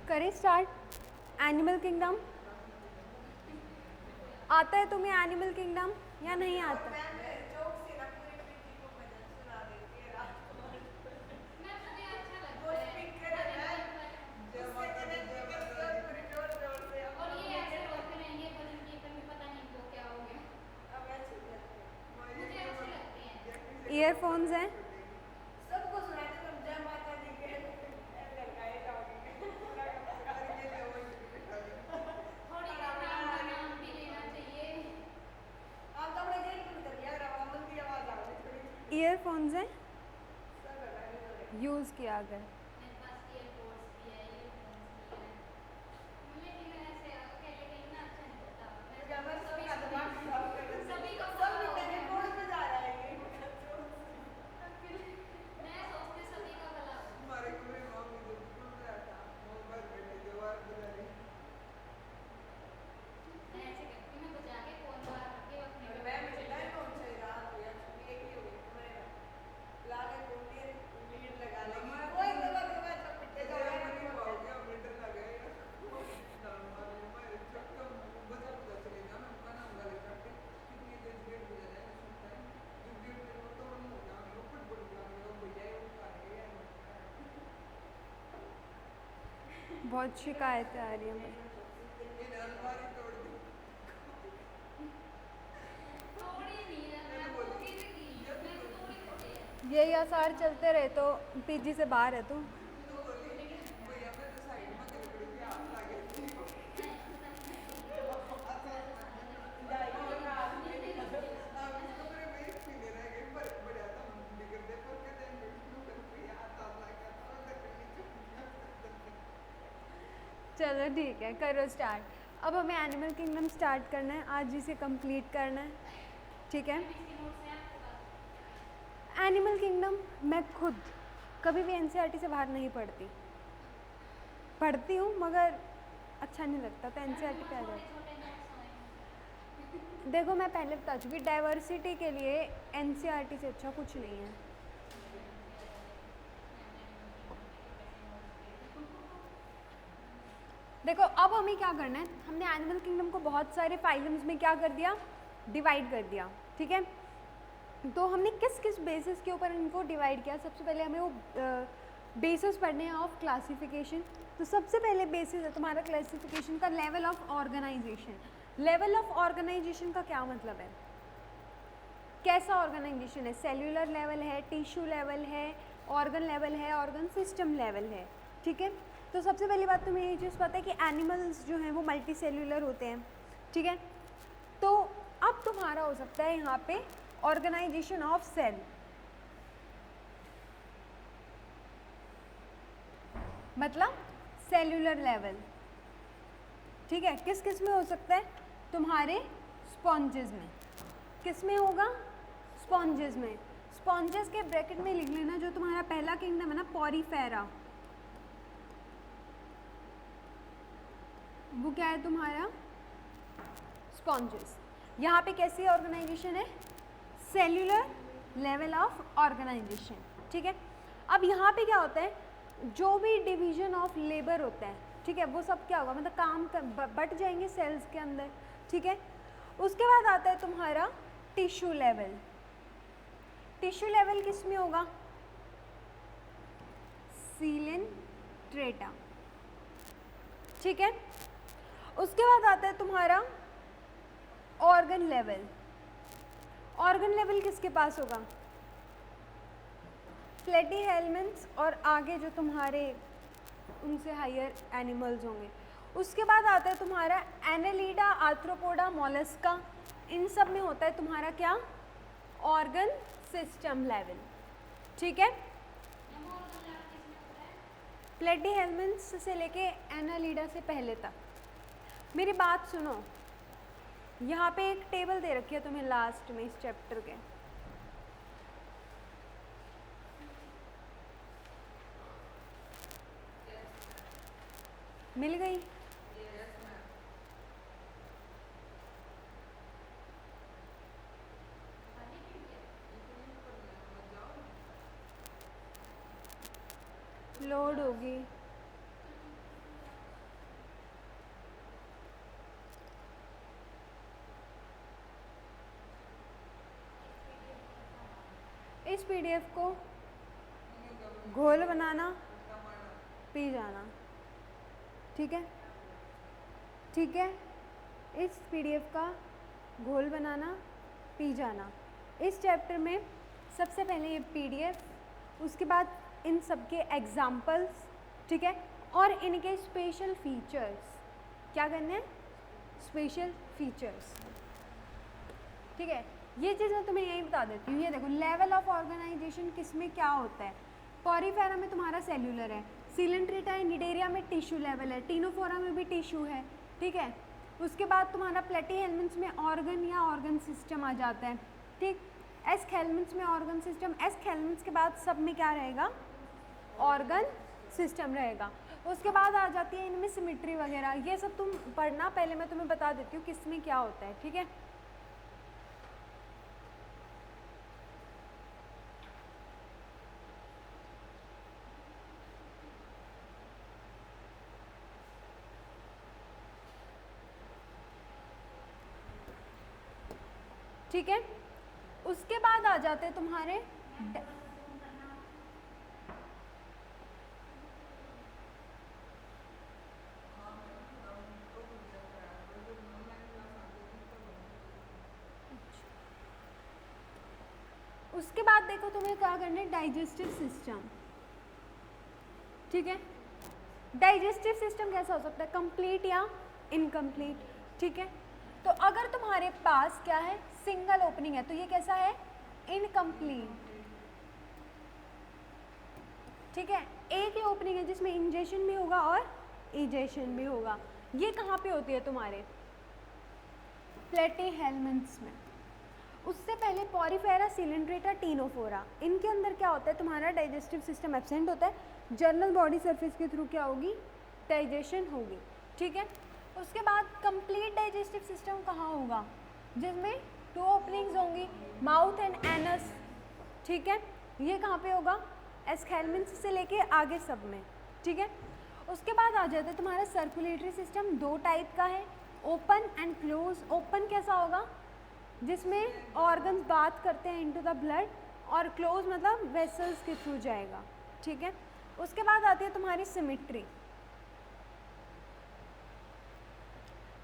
करें start. Animal kingdom आता है तुम्हें? एनिमल किंगडम या नहीं आता? ईयरफोन्स हैं? ईयरफोन्स हैं? यूज़ किया अगर बहुत शिकायतें आ रही हैं। यही आसार चलते रहे तो पीजी से बाहर है तो चलो ठीक है, करो स्टार्ट। अब हमें एनिमल किंगडम स्टार्ट करना है, आज इसे कंप्लीट करना है, ठीक है। एनिमल किंगडम मैं खुद कभी भी एनसीईआरटी से बाहर नहीं पढ़ती हूँ, मगर अच्छा नहीं लगता तो एनसीईआरटी पे आ जाती। देखो मैं पहले बता चुकी, डाइवर्सिटी के लिए एनसीईआरटी से अच्छा कुछ नहीं है। देखो अब हमें क्या करना है, हमने एनिमल किंगडम को बहुत सारे फाइलम्स में क्या कर दिया, डिवाइड कर दिया, ठीक है। तो हमने किस किस बेसिस के ऊपर इनको डिवाइड किया? सबसे पहले हमें वो बेसिस पढ़ने हैं ऑफ क्लासिफिकेशन। तो सबसे पहले बेसिस है तुम्हारा क्लासिफिकेशन का level of organization. Level of organization का क्या मतलब है? कैसा ऑर्गेनाइजेशन है? सेल्यूलर लेवल है, टिश्यू लेवल है, ऑर्गन लेवल है, ऑर्गन सिस्टम लेवल है, ठीक है। तो सबसे पहली बात तुम्हें ये चीज़ पता है कि एनिमल्स जो हैं वो मल्टी सेल्यूलर होते हैं, ठीक है। तो अब तुम्हारा हो सकता है यहाँ पे ऑर्गेनाइजेशन ऑफ सेल, मतलब सेल्यूलर लेवल, ठीक है। किस किस में हो सकता है? तुम्हारे स्पॉन्जेस में। किस में होगा? स्पॉन्जेस में। स्पॉन्जेस के ब्रैकेट में लिख लेना जो तुम्हारा पहला किंगडम है ना, पॉरीफेरा, वो क्या है तुम्हारा? स्पॉन्जेस। यहाँ पे कैसी ऑर्गेनाइजेशन है? सेल्यूलर लेवल ऑफ ऑर्गेनाइजेशन, ठीक है। अब यहाँ पे क्या होता है, जो भी डिवीजन ऑफ लेबर होता है, ठीक है, वो सब क्या होगा, मतलब काम बट जाएंगे सेल्स के अंदर, ठीक है। उसके बाद आता है तुम्हारा टिश्यू लेवल। टिश्यू लेवल किस में होगा? सीलिन ट्रेटा, ठीक है। उसके बाद आता है तुम्हारा ऑर्गन लेवल। ऑर्गन लेवल किसके पास होगा? प्लेटीहेल्मिन्थ्स और आगे जो तुम्हारे उनसे हायर एनिमल्स होंगे। उसके बाद आता है तुम्हारा एनालिडा, आर्थ्रोपोडा, मोलस्का, इन सब में होता है तुम्हारा क्या? ऑर्गन सिस्टम लेवल, ठीक है। प्लेटीहेल्मिन्थ्स से लेके एनालिडा से पहले तक। मेरी बात सुनो, यहाँ पे एक टेबल दे रखी है तुम्हें लास्ट में इस चैप्टर के, मिल गई? लोड होगी। पीडीएफ को घोल बनाना, पी जाना, ठीक है, ठीक है। इस पीडीएफ का घोल बनाना, पी जाना। इस चैप्टर में सबसे पहले ये पीडीएफ, उसके बाद इन सब के एग्जाम्पल्स, ठीक है, और इनके स्पेशल फीचर्स। क्या करना है? स्पेशल फीचर्स, ठीक है। ये चीज़ मैं तुम्हें यही बता देती हूँ। ये देखो, लेवल ऑफ ऑर्गेनाइजेशन किस में क्या होता है। पॉरीफेरा में तुम्हारा सेल्यूलर है, सिलेंट्रेटा है, निडेरिया में टिश्यू लेवल है, टीनोफोरा में भी टिश्यू है, ठीक है। उसके बाद तुम्हारा प्लेटीहेल्मिन्थ्स में ऑर्गन या ऑर्गन सिस्टम आ जाता है, ठीक। एस्केल्मिन्थ्स में ऑर्गन सिस्टम, एस्केल्मिन्थ्स के बाद सब में क्या रहेगा? ऑर्गन सिस्टम रहेगा। उसके बाद आ जाती है इनमें सिमेट्री वगैरह, ये सब तुम पढ़ना, पहले मैं तुम्हें बता देती हूँ किस में क्या होता है, ठीक है। ठीक है, उसके बाद आ जाते हैं तुम्हारे उसके बाद देखो तुम्हें क्या करना है, डाइजेस्टिव सिस्टम, ठीक है। डाइजेस्टिव सिस्टम कैसा हो सकता है? कंप्लीट या इनकम्प्लीट, ठीक है। तो अगर तुम्हारे पास क्या है, सिंगल ओपनिंग है, तो ये कैसा है? इनकम्प्लीट, ठीक है। एक ही ओपनिंग है जिसमें इंजेक्शन भी होगा और इजेक्शन भी होगा। ये कहाँ पे होती है? तुम्हारे प्लेटीहेल्मिन्थ्स में। उससे पहले पॉरीफेरा, सिलेंट्रेटा, टीनोफोरा, इनके अंदर क्या होता है? तुम्हारा डाइजेस्टिव सिस्टम एब्सेंट होता है। जर्नल बॉडी सरफेस के थ्रू क्या होगी? डाइजेशन होगी, ठीक है। उसके बाद कंप्लीट डाइजेस्टिव सिस्टम कहाँ होगा? जिसमें 2 ओपनिंग्स होंगी, माउथ एंड एनस, ठीक है। ये कहाँ पे होगा? एस्केल्मिन्थ्स से लेके आगे सब में, ठीक है। उसके बाद आ जाता है तुम्हारा सर्कुलेटरी सिस्टम। 2 टाइप का है, ओपन एंड क्लोज। ओपन कैसा होगा? जिसमें ऑर्गन्स बात करते हैं इनटू द ब्लड, और क्लोज मतलब वेसल्स के थ्रू जाएगा, ठीक है। उसके बाद आती है तुम्हारी सिमेट्री।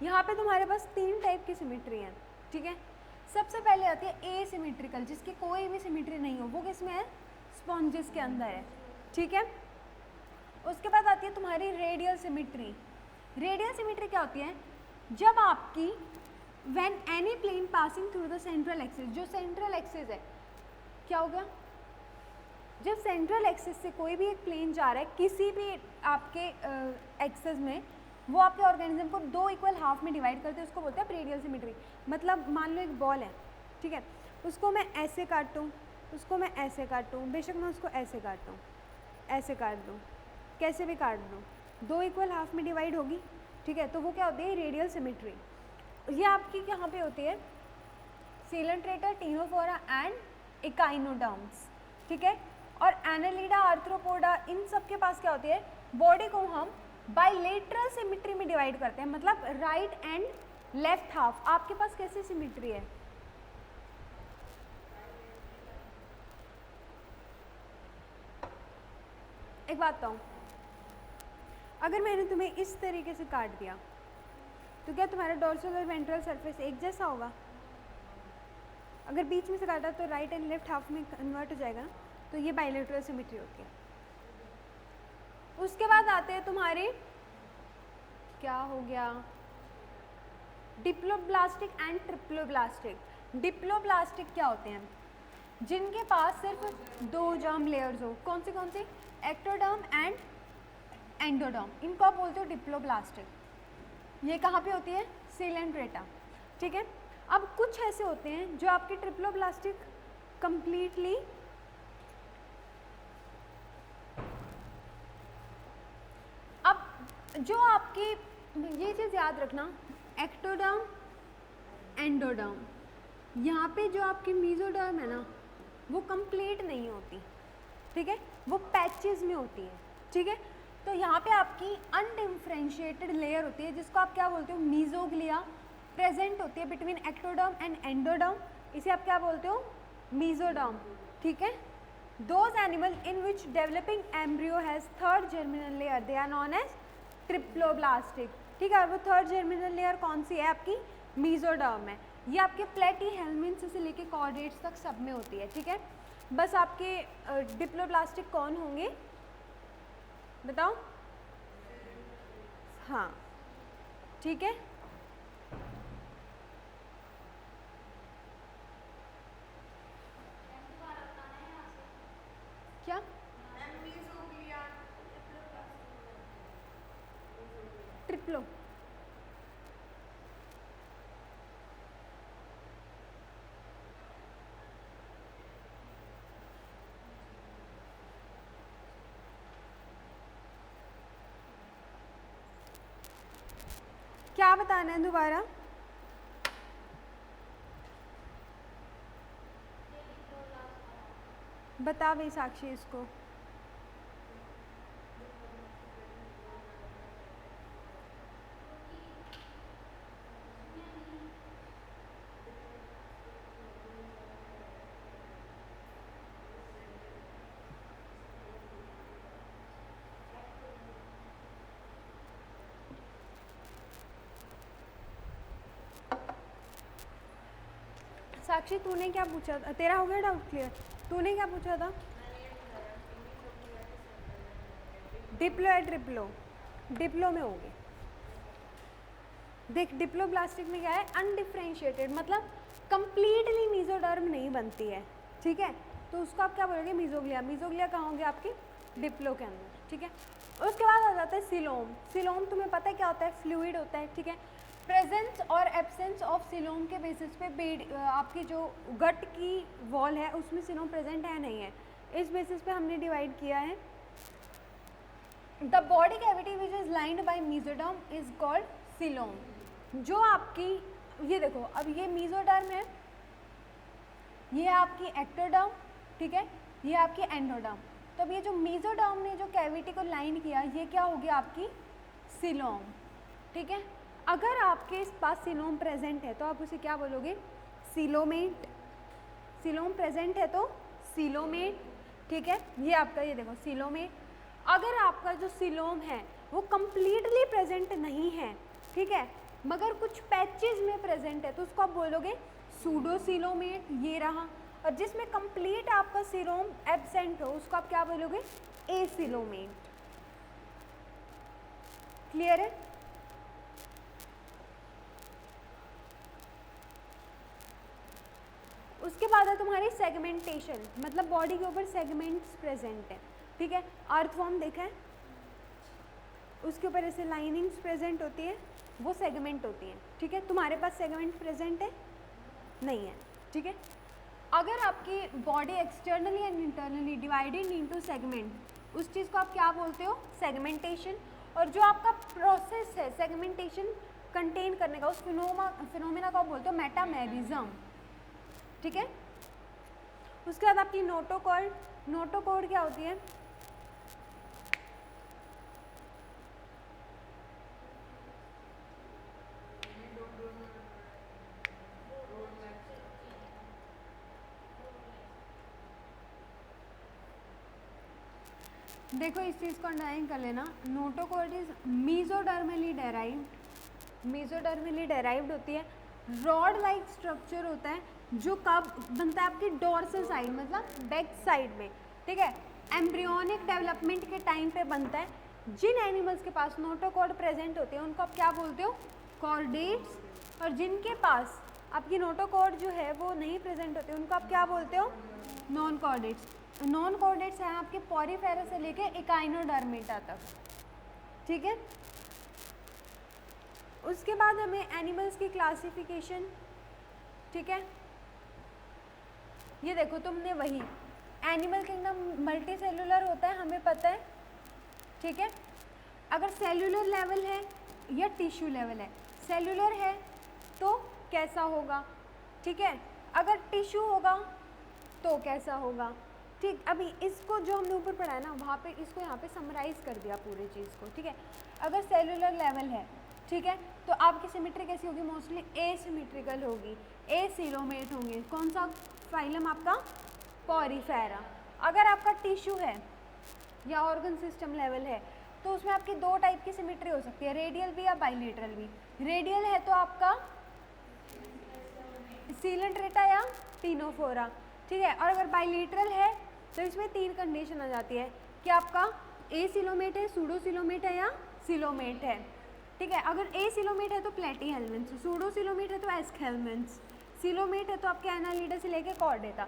यहाँ पे तुम्हारे पास 3 टाइप की सिमेट्री है, ठीक है। सबसे पहले आती है एसिमेट्रिकल, जिसकी कोई भी सिमेट्री नहीं हो, वो किसमें है? स्पॉन्जेस के अंदर है, ठीक है। उसके बाद आती है तुम्हारी रेडियल सिमेट्री। रेडियल सिमेट्री क्या होती है? जब आपकी when any plane passing through the central axis, जो सेंट्रल एक्सिस है, क्या हो गया? जब सेंट्रल एक्सिस से कोई भी एक प्लेन जा रहा है किसी भी आपके एक्सिस में, वो आपके ऑर्गेनिज्म को 2 इक्वल हाफ में डिवाइड करते हैं, उसको बोलते हैं रेडियल सिमेट्री। मतलब मान लो एक बॉल है, ठीक है, उसको मैं ऐसे काटूँ, उसको मैं ऐसे काटूँ, बेशक मैं उसको ऐसे काटूँ, ऐसे काट दूँ, कैसे भी काट दूँ, 2 इक्वल हाफ में डिवाइड होगी, ठीक है। तो वो क्या होती है? Radial symmetry. ये आपकी कहाँ पे होती है? सिलेंट्रेटा, टीनोफोरा एंड इकाइनोडर्म्स, ठीक है। और एनालिडा, आर्थ्रोपोडा, इन सब के पास क्या होती है? बॉडी को हम बाइलेटरल सिमेट्री में डिवाइड करते हैं, मतलब राइट एंड लेफ्ट हाफ। आपके पास कैसी सिमेट्री है? एक बात बताऊं, अगर मैंने तुम्हें इस तरीके से काट दिया तो क्या तुम्हारा डोर्सल और वेंट्रल सरफेस एक जैसा होगा? अगर बीच में से काटा तो राइट एंड लेफ्ट हाफ में कन्वर्ट हो जाएगा ना, तो ये बाइलेटरल सिमेट्री होती है। उसके बाद आते हैं तुम्हारे, क्या हो गया, डिप्लोब्लास्टिक एंड ट्रिप्लोब्लास्टिक। डिप्लोब्लास्टिक क्या होते हैं? जिनके पास सिर्फ 2 जर्म लेयर्स हो। कौन से? एक्टोडर्म एंड एंडोडर्म, इनको आप बोलते हो डिप्लोब्लास्टिक। ये कहाँ पे होती है? सिलेंट्रेटा, ठीक है। अब कुछ ऐसे होते हैं जो आपके ट्रिप्लोब्लास्टिक कंप्लीटली अब जो आपकी, ये चीज़ याद रखना, एक्टोडर्म, एंडोडर्म, यहाँ पे जो आपकी मीजोडर्म है ना, वो कंप्लीट नहीं होती, ठीक है, वो पैचेस में होती है, ठीक है। तो यहाँ पे आपकी अनडिफरेंशिएटेड लेयर होती है, जिसको आप क्या बोलते हो? मीजोग्लिया प्रेजेंट होती है बिटवीन एक्टोडर्म एंड एंडोडर्म। इसे आप क्या बोलते हो? मीजोडर्म, ठीक है। Those animal in which developing embryo has third germinal layer, they are known as triploblastic. ठीक है, और वो थर्ड जर्मिनल लेयर कौन सी है आपकी? मीजोडर्म है। ये आपके प्लेटीहेल्मिन्थ से लेके कॉर्डेट्स तक सब में होती है। ठीक है, बस आपके डिप्लोब्लास्टिक कौन होंगे बताओ? हाँ ठीक है, क्या ट्रिप्लो? क्या बताना है दोबारा? बता भाई साक्षी इसको। साक्षी तूने क्या पूछा था? तेरा हो गया डाउट क्लियर? तूने क्या पूछा था? डिप्लो या ट्रिप्लो? डिप्लो में होगी। देख डिप्लोब्लास्टिक में क्या है? अनडिफ्रेंशिएटेड, मतलब कंप्लीटली मीजोडर्म नहीं बनती है। ठीक है, तो उसको आप क्या बोलोगे? मीजोग्लिया। मीजोग्लिया कहाँ होगी आपकी? डिप्लो के अंदर। ठीक है, उसके बाद आ जाता है सिलोम। सिलोम तुम्हें पता है क्या होता है? फ्लूइड होता है। ठीक है, प्रेजेंस और एब्सेंस ऑफ सिलोम के बेसिस पे आपकी जो गट की वॉल है उसमें सिलोम प्रेजेंट है नहीं है, इस बेसिस पे हमने डिवाइड किया है। The body cavity which is lined by mesoderm is called coelom. जो आपकी ये देखो, अब ये मीजोडर्म है, ये आपकी एक्टोडर्म, ठीक है, ये आपकी एंडोडर्म। तो अब ये जो मीजोडर्म ने जो कैविटी को लाइन किया, ये क्या होगी? आपकी सिलोम। ठीक है, अगर आपके पास सिलोम प्रेजेंट है तो आप उसे क्या बोलोगे? सिलोमेट। सिलोम प्रेजेंट है तो सिलोमेट। ठीक है, ये आपका ये देखो सिलोमेट। अगर आपका जो सिलोम है वो कंप्लीटली प्रेजेंट नहीं है, ठीक है, मगर कुछ पैचेस में प्रेजेंट है, तो उसको आप बोलोगे सूडोसिलोमेट। ये रहा। और जिसमें कंप्लीट आपका सिलोम एब्सेंट हो उसको आप क्या बोलोगे? एसिलोमेट। क्लियर है? उसके बाद है तुम्हारी सेगमेंटेशन, मतलब बॉडी के ऊपर सेगमेंट्स प्रेजेंट है। ठीक है, अर्थवॉर्म देखा है, उसके ऊपर ऐसे लाइनिंग्स प्रेजेंट होती है, वो सेगमेंट होती हैं। ठीक है, तुम्हारे पास सेगमेंट प्रेजेंट है नहीं है। ठीक है, अगर आपकी body externally and internally divided into segment, उस चीज़ को आप क्या बोलते हो? सेगमेंटेशन। और जो आपका प्रोसेस है सेगमेंटेशन कंटेन करने का, उस फिनोमेना को आप बोलते हो मेटामेरिज्म। ठीक है, उसके बाद आपकी नोटोकॉर्ड। नोटोकॉर्ड क्या होती है? देखो इस चीज़ को अंडरलाइन कर लेना। Notochord is mesodermally derived. Mesodermally derived होती है। रॉड लाइक स्ट्रक्चर होता है जो कब बनता है? आपकी डोर्सल साइड, मतलब बैक साइड में। ठीक है, एम्ब्रियोनिक डेवलपमेंट के टाइम पे बनता है। जिन एनिमल्स के पास नोटोकॉर्ड प्रेजेंट होते हैं उनको आप क्या बोलते हो? कॉर्डेट्स। और जिनके पास आपकी नोटोकॉर्ड जो है वो नहीं प्रेजेंट होते उनको आप क्या बोलते हो? Non chordates. नॉन कॉर्डेट्स हैं आपके पॉरीफेरा से लेके एकाइनोडर्मेटा तक। ठीक है, उसके बाद हमें एनिमल्स की क्लासिफिकेशन। ठीक है, ये देखो तुमने वही एनिमल किंगडम मल्टी सेलुलर होता है, हमें पता है। ठीक है, अगर सेलुलर लेवल है या टिश्यू लेवल है। सेलुलर है तो कैसा होगा? ठीक है, अगर टिश्यू होगा तो कैसा होगा? ठीक, अभी इसको जो हमने ऊपर पढ़ा है ना, वहाँ पे इसको यहाँ पे समराइज कर दिया पूरी चीज़ को। ठीक है, अगर सेलुलर लेवल है, ठीक है, तो आपकी सिमेट्री कैसी होगी? मोस्टली एसिमेट्रिकल होगी, एसिलोमेट होंगे। कौन सा फाइलम आपका? पॉरीफेरा। अगर आपका टिश्यू है या ऑर्गन सिस्टम लेवल है तो उसमें आपकी दो टाइप की सिमेट्री हो सकती है, रेडियल भी या बाइलेटरल भी। रेडियल है तो आपका सीलेंट्रेटा या टिनोफोरा, ठीक है। और अगर बाइलेटरल है तो इसमें तीन कंडीशन आ जाती है कि आपका ए सिलोमेट है, सूडो सिलोमेट है या सिलोमेट है, ठीक है। अगर ए सिलोमेट है तो प्लेटी हेलमिन्स, सूडो सिलोमेट है तो एस्केलमेंट्स, सिलोमेट है तो आपके एनालिडा से लेके कॉर्डेटा।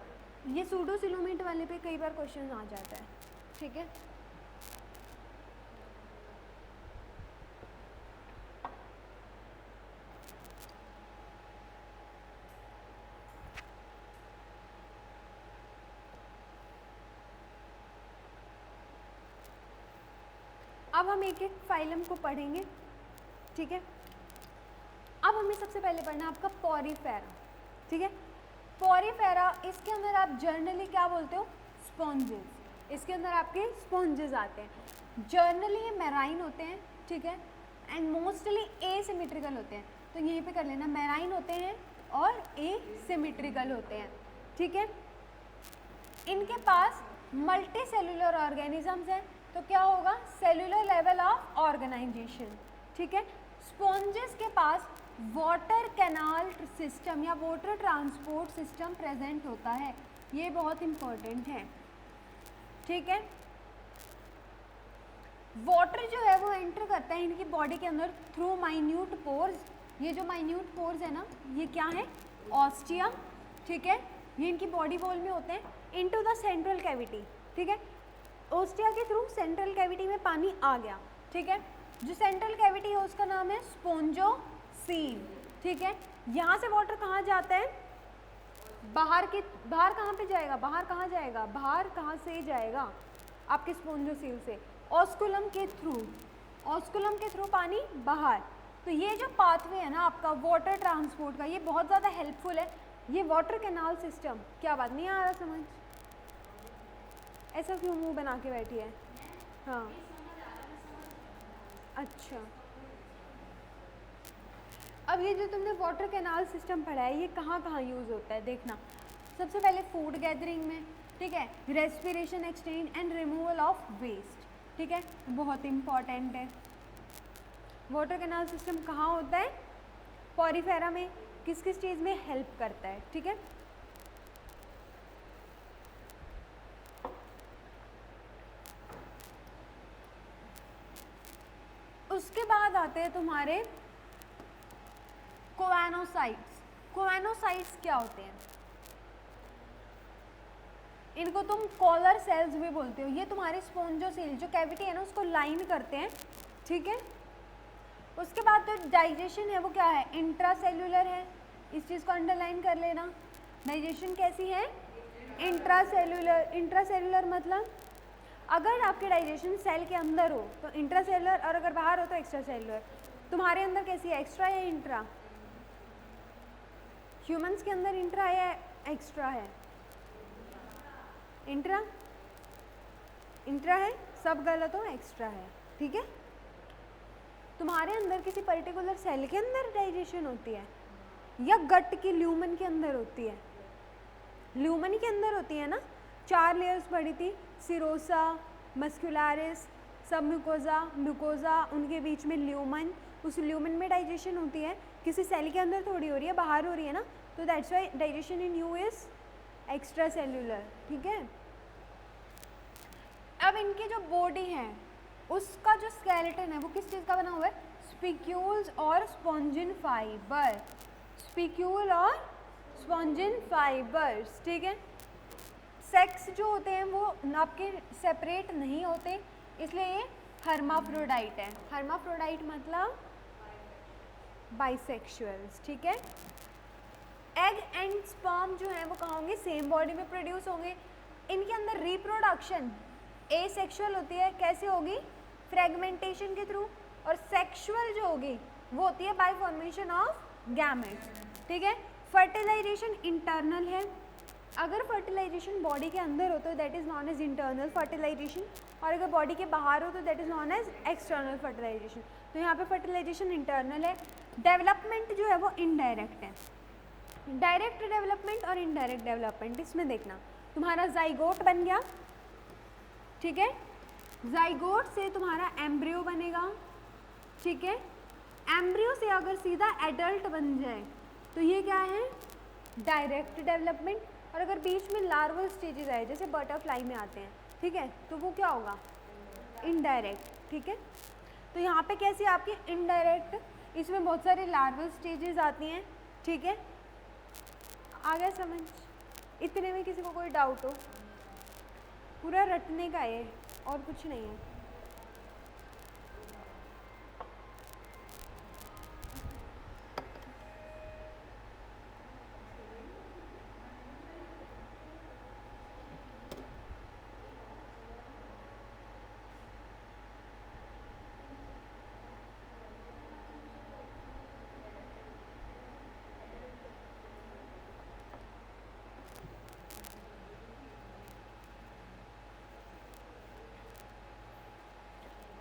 ये सूडो सिलोमेट वाले पे कई बार क्वेश्चन आ जाता है, ठीक है। अब हम एक एक फाइलम को पढ़ेंगे, ठीक है। अब हमें सबसे पहले पढ़ना है आपका पॉरीफेरा, ठीक है। पॉरीफेरा, इसके अंदर आप जर्नली क्या बोलते हो, स्पॉन्जेस। इसके अंदर आपके स्पॉन्जेस आते हैं। जर्नली ये मैराइन होते हैं, ठीक है, एंड मोस्टली एसिमेट्रिकल होते हैं। तो यहीं पे कर लेना, मैराइन होते हैं और एसिमेट्रिकल होते हैं, ठीक है। इनके पास मल्टी सेलुलर ऑर्गेनिजम्स हैं, तो क्या होगा, सेलुलर लेवल ऑफ ऑर्गेनाइजेशन, ठीक है। स्पॉन्जेस के पास वाटर कैनाल सिस्टम या वाटर ट्रांसपोर्ट सिस्टम प्रेजेंट होता है, ये बहुत इंपॉर्टेंट है, ठीक है। वाटर जो है वो एंटर करता है इनकी बॉडी के अंदर थ्रू माइन्यूट पोर्स। ये जो माइन्यूट पोर्स है ना, ये क्या है, ऑस्टिया, ठीक है। ये इनकी बॉडी वॉल में होते हैं, इनटू द सेंट्रल कैविटी, ठीक है। ऑस्टिया के थ्रू सेंट्रल कैविटी में पानी आ गया, ठीक है। जो सेंट्रल कैविटी है उसका नाम है स्पोंजोसील, ठीक है। यहाँ से वाटर कहाँ जाता है, बाहर कहाँ पे जाएगा, बाहर कहाँ जाएगा, बाहर कहाँ से जाएगा, आपके स्पोंजोसील से ऑस्कुलम के थ्रू, ऑस्कुलम के थ्रू पानी बाहर। तो ये जो पाथवे है ना आपका वाटर ट्रांसपोर्ट का, ये बहुत ज़्यादा हेल्पफुल है। ये वाटर कैनाल सिस्टम, क्या बात नहीं आ रहा समझ, ऐसा क्यों मुंह बना के बैठी है, हाँ अच्छा। अब ये जो तुमने वाटर कैनाल सिस्टम पढ़ा है, ये कहाँ कहाँ यूज़ होता है देखना। सबसे पहले फूड गैदरिंग में, ठीक है, respiration, exchange and removal of waste, ठीक है, बहुत इंपॉर्टेंट है। वाटर कैनाल सिस्टम कहाँ होता है, पॉरीफेरा में, किस किस चीज़ में हेल्प करता है, ठीक है। उसके बाद आते हैं तुम्हारे कोवेनोसाइट्स। कोवेनोसाइट्स क्या होते हैं, इनको तुम कॉलर सेल्स भी बोलते हो। ये तुम्हारे स्पोंजोसील जो कैविटी है ना उसको लाइन करते हैं, ठीक है। उसके बाद तो डाइजेशन है वो क्या है, इंट्रासेल्युलर है, इस चीज़ को अंडरलाइन कर लेना। डाइजेशन कैसी है, इंट्रासेल्युलर। इंट्रासेल्युलर मतलब अगर आपके डाइजेशन सेल के अंदर हो तो इंट्रासेल्युलर, और अगर बाहर हो तो एक्स्ट्रा सेल्युलर। तुम्हारे अंदर कैसी है, एक्स्ट्रा या इंट्रा, ह्यूमंस के अंदर इंट्रा या एक्स्ट्रा है, इंट्रा, इंट्रा है, सब गलत हो, एक्स्ट्रा है, ठीक है। तुम्हारे अंदर किसी पर्टिकुलर सेल के अंदर डाइजेशन होती है या गट की ल्यूमन के अंदर होती है, ल्यूमन के अंदर होती है ना, 4 लेयर्स पड़ी थी, सिरोसा, मस्कुलरिस, सब म्यूकोजा, म्यूकोजा, उनके बीच में ल्यूमन, उस ल्यूमन में डाइजेशन होती है, किसी सेल के अंदर थोड़ी हो रही है, बाहर हो रही है ना, तो that's why digestion in you is extra cellular, ठीक है। अब इनकी जो बॉडी है उसका जो स्केलेटन है वो किस चीज़ का बना हुआ है, स्पिक्यूल्स और स्पॉन्जिन फाइबर, स्पिक्यूल और स्पॉन्जिन फाइबर्स, ठीक है। सेक्स जो होते हैं वो आपके सेपरेट नहीं होते, इसलिए ये हर्माफ्रोडाइट है। हर्माफ्रोडाइट मतलब बाइसेक्सुअल्स, ठीक है। एग एंड स्पर्म जो है वो कहाँ होंगे, सेम बॉडी में प्रोड्यूस होंगे। इनके अंदर रिप्रोडक्शन एसेक्सुअल होती है, कैसे होगी, फ्रेगमेंटेशन के थ्रू, और सेक्सुअल जो होगी वो होती है बाय फॉर्मेशन ऑफ गैमेट्स, ठीक है। फर्टिलाइजेशन इंटरनल है, अगर फर्टिलाइजेशन बॉडी के अंदर हो तो that is known as internal fertilization, और अगर बॉडी के बाहर हो तो that is known as external fertilization. तो यहाँ पे फर्टिलाइजेशन इंटरनल है। डेवलपमेंट जो है वो इनडायरेक्ट है। डायरेक्ट डेवलपमेंट और इनडायरेक्ट डेवलपमेंट, इसमें देखना, तुम्हारा जाइगोट बन गया, ठीक है। जाइगोट से तुम्हारा एम्ब्रियो बनेगा, ठीक है। एम्ब्रियो से अगर सीधा एडल्ट बन जाए तो ये क्या है, डायरेक्ट डेवलपमेंट। और अगर बीच में लार्वल स्टेजेस आए जैसे बटरफ्लाई में आते हैं, ठीक है, तो वो क्या होगा, इनडायरेक्ट, ठीक है। तो यहाँ पे कैसी आपकी इनडायरेक्ट, इसमें बहुत सारे लार्वल स्टेजेस आती हैं, ठीक है। आ गया समझ, इतने में किसी को कोई डाउट हो, पूरा रटने का है और कुछ नहीं है।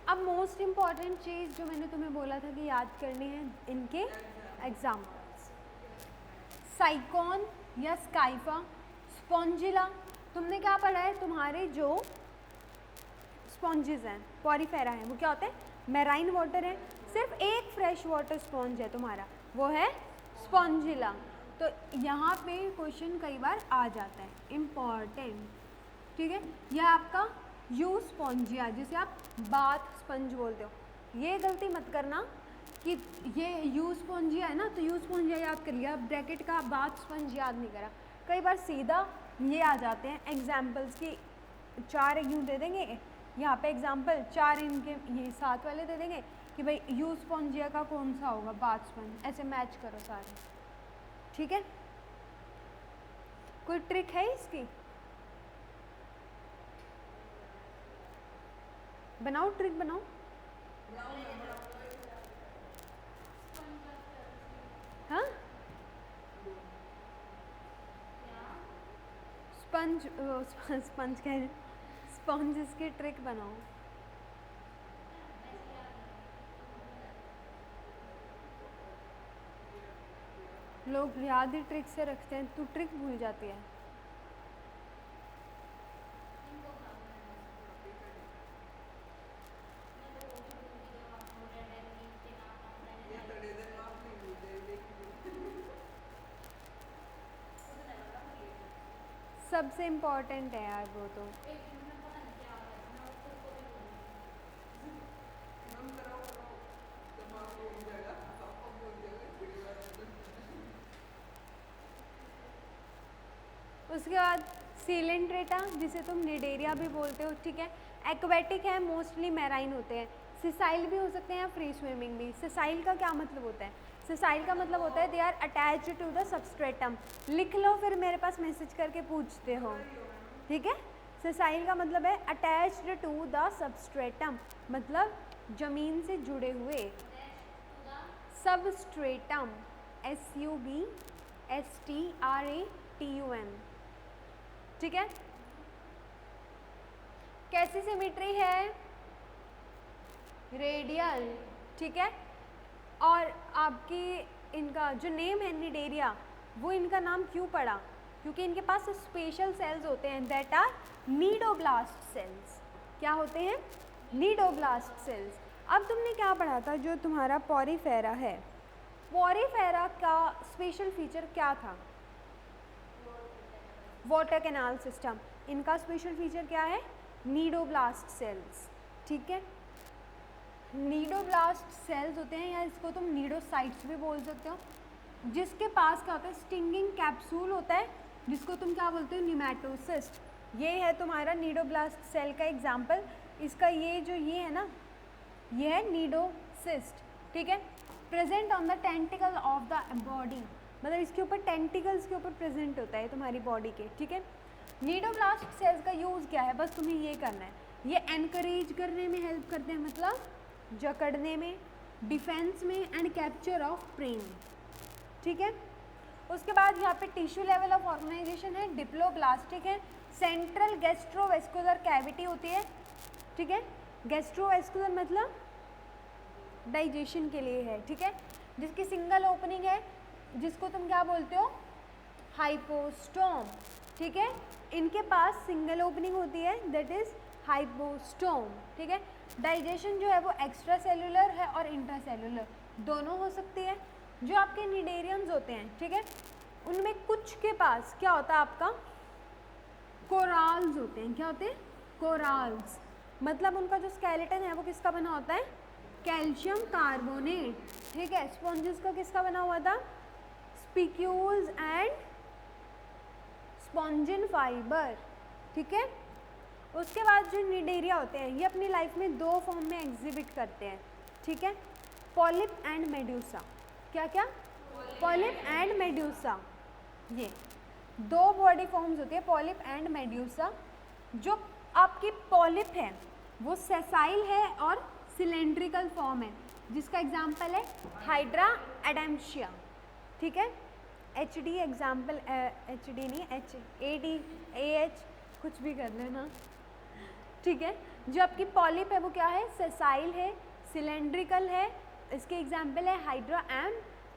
अब मोस्ट इम्पॉर्टेंट चीज़ जो मैंने तुम्हें बोला था कि याद करनी है, इनके एग्जाम्पल्स, साइकॉन या स्काइफा, स्पॉन्जिला। तुमने क्या पढ़ा है, तुम्हारे जो स्पॉन्जेस हैं, पॉरीफेरा हैं, वो क्या होते हैं, मैराइन वाटर है। सिर्फ एक फ्रेश वाटर स्पॉन्ज है तुम्हारा, वो है स्पॉन्जिला। तो यहाँ पे क्वेश्चन कई बार आ जाता है, इम्पॉर्टेंट, ठीक है। यह आपका यू स्पॉन्जिया, जिसे आप बाथ स्पंज बोलते हो, ये गलती मत करना कि ये यू स्पॉन्जिया है ना, तो यू स्पॉन्जिया याद कर लिया, ब्रैकेट का बाथ स्पंज याद नहीं करा। कई बार सीधा ये आ जाते हैं एग्जाम्पल्स की, 4 यूँ दे देंगे यहाँ पे एग्जाम्पल, 4 इनके ये साथ वाले दे देंगे कि भाई यू स्पॉन्जिया का कौन सा होगा बाथ स्पंज, ऐसे मैच करो सारे, ठीक है। कोई ट्रिक है इसकी, बनाओ ट्रिक बनाओ। हाँ, स्पंज स्पंज कह रहे, स्पंज की ट्रिक बनाओ। लोग याद ही ट्रिक से रखते हैं, तू ट्रिक भूल जाती है। सबसे इम्पोर्टेंट है यार वो तो। उसके बाद सीलेंट्रेटा, जिसे तुम निडेरिया भी बोलते हो, ठीक है। एक्वेटिक है, मोस्टली मैराइन होते हैं। सिसाइल भी हो सकते हैं, फ्री स्विमिंग भी। सिसाइल का क्या मतलब होता है, सिसाइल का मतलब होता है they are attached to the substratum. लिख लो फिर मेरे पास मैसेज करके पूछते हो, ठीक है। सिसाइल का मतलब है अटैच्ड टू द सबस्ट्रेटम, मतलब जमीन से जुड़े हुए। सबस्ट्रेटम, SUBSTRATUM, ठीक है। कैसी सिमेट्री है, रेडियल, ठीक है। और आपकी इनका जो नेम है निडेरिया, वो इनका नाम क्यों पड़ा, क्योंकि इनके पास स्पेशल सेल्स होते हैं दैट आर नीडोब्लास्ट सेल्स। क्या होते हैं, नीडोब्लास्ट सेल्स। अब तुमने क्या पढ़ा था, जो तुम्हारा पॉरीफेरा है, पॉरीफेरा का स्पेशल फीचर क्या था, वाटर कैनाल सिस्टम। इनका स्पेशल फीचर क्या है, नीडोब्लास्ट सेल्स, ठीक है। नीडोब्लास्ट सेल्स होते हैं, या इसको तुम नीडोसाइट्स भी बोल सकते हो, जिसके पास क्या होता है, स्टिंगिंग कैप्सूल होता है, जिसको तुम क्या बोलते हो, निमेटोसिस्ट। ये है तुम्हारा नीडोब्लास्ट सेल का एग्जाम्पल। इसका ये जो ये है ना, ये है नीडोसिस्ट, ठीक है। Present on the tentacle of the body, मतलब इसके ऊपर टेंटिकल्स के ऊपर प्रेजेंट होता है तुम्हारी बॉडी के, ठीक है। नीडोब्लास्ट सेल्स का यूज़ क्या है, बस तुम्हें ये करना है, ये एनकरेज करने में हेल्प करते हैं, मतलब जकड़ने में, डिफेंस में, एंड कैप्चर ऑफ प्रे में, ठीक है। उसके बाद यहाँ पे टिश्यू लेवल ऑफ ऑर्गेनाइजेशन है, डिप्लोब्लास्टिक है। सेंट्रल गैस्ट्रोवेस्कुलर कैविटी होती है, ठीक है। गैस्ट्रोवेस्कुलर मतलब डाइजेशन के लिए है, ठीक है। जिसकी सिंगल ओपनिंग है, जिसको तुम क्या बोलते हो, हाइपोस्टोम, ठीक है। इनके पास सिंगल ओपनिंग होती है, दैट इज हाइपोस्टोम, ठीक है। डाइजेशन जो है वो एक्स्ट्रा सेलुलर है और इंट्रा सेलुलर दोनों हो सकती है। जो आपके निडेरियंस होते हैं, ठीक है, उनमें कुछ के पास क्या होता है आपका कोराल्स होते हैं। क्या होते हैं? कोराल्स। मतलब उनका जो स्केलेटन है वो किसका बना होता है? कैल्शियम कार्बोनेट, ठीक है। स्पॉन्जेस का किसका बना हुआ था? स्पिक्यूल्स एंड स्पॉन्जिन फाइबर, ठीक है। उसके बाद जो निडेरिया होते हैं ये अपनी लाइफ में दो फॉर्म में एग्जिबिट करते हैं, ठीक है, पॉलिप एंड मेड्यूसा। क्या क्या? पॉलिप एंड मेड्यूसा, ये दो बॉडी फॉर्म्स होती है, पॉलिप एंड मेड्यूसा। जो आपकी पॉलिप है वो सेसाइल है और सिलेंड्रिकल फॉर्म है, जिसका एग्जाम्पल है हाइड्रा एडेम्शिया, ठीक है। H D example, H D नहीं, H A D A H कुछ भी कर लेना, ठीक है। जो आपकी पॉलिप है वो क्या है? सेसाइल है, सिलेंड्रिकल है। इसके एग्जाम्पल है हाइड्रा एंड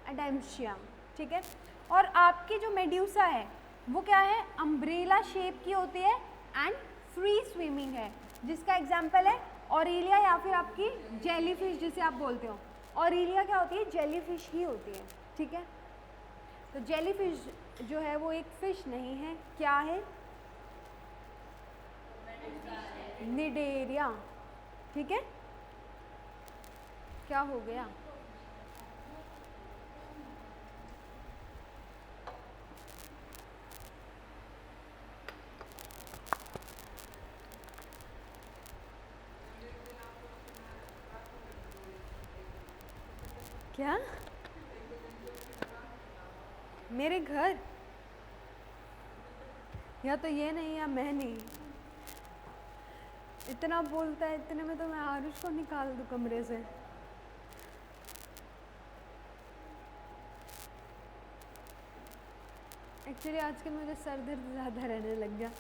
एडेम्शिया, ठीक है। और आपकी जो मेड्यूसा है वो क्या है? अम्ब्रेला शेप की होती है एंड फ्री स्विमिंग है, जिसका एग्जाम्पल है ऑरेलिया या फिर आपकी जेलीफिश जिसे आप बोलते हो। ऑरेलिया क्या होती है? जेलीफिश ही होती है, ठीक है। तो जेलीफिश जो है वो एक फिश नहीं है, क्या है? निडेरिया, ठीक है। क्या हो गया? क्या? मेरे घर? या तो ये नहीं या मैं नहीं। इतना बोलता है, इतने में तो मैं आरुष को निकाल दूँ कमरे से। एक्चुअली आजकल मुझे सर दर्द ज़्यादा रहने लग गया।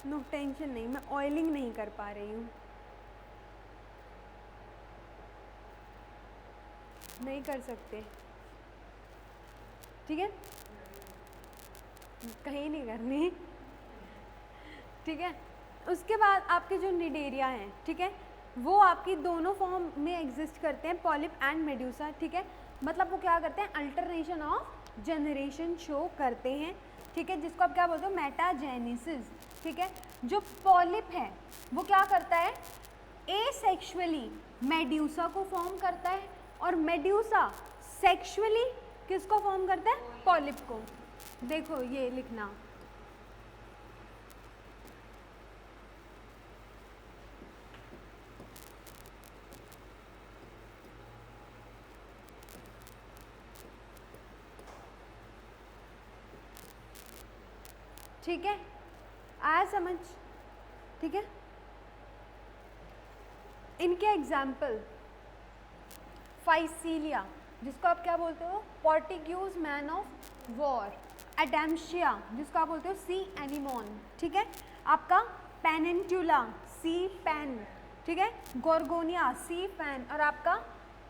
नो टेंशन नहीं, मैं ऑयलिंग नहीं कर पा रही हूँ, नहीं कर सकते, ठीक है। कहीं नहीं करनी, ठीक है। उसके बाद आपके जो निडेरिया हैं, ठीक है, वो आपकी दोनों फॉर्म में एग्जिस्ट करते हैं, पॉलिप एंड मेड्यूसा, ठीक है। मतलब वो क्या करते हैं? अल्टरनेशन ऑफ जनरेशन शो करते हैं, ठीक है, जिसको आप क्या बोलते हो? मेटाजेनेसिस, ठीक है। जो पॉलिप है वो क्या करता है? एसेक्सुअली मेड्यूसा को फॉर्म करता है, और मेड्यूसा सेक्सुअली किसको फॉर्म करता है? पॉलिप को। देखो ये लिखना, ठीक है, आया समझ? ठीक है। इनके एग्जाम्पल फाइसीलिया, जिसको आप क्या बोलते हो? Portuguese man of war. Adamsia, जिसको आप बोलते हो सी एनिमोन, ठीक है। आपका पेनिनट्यूला, सी पेन, ठीक है। गोर्गोनिया, सी पेन। और आपका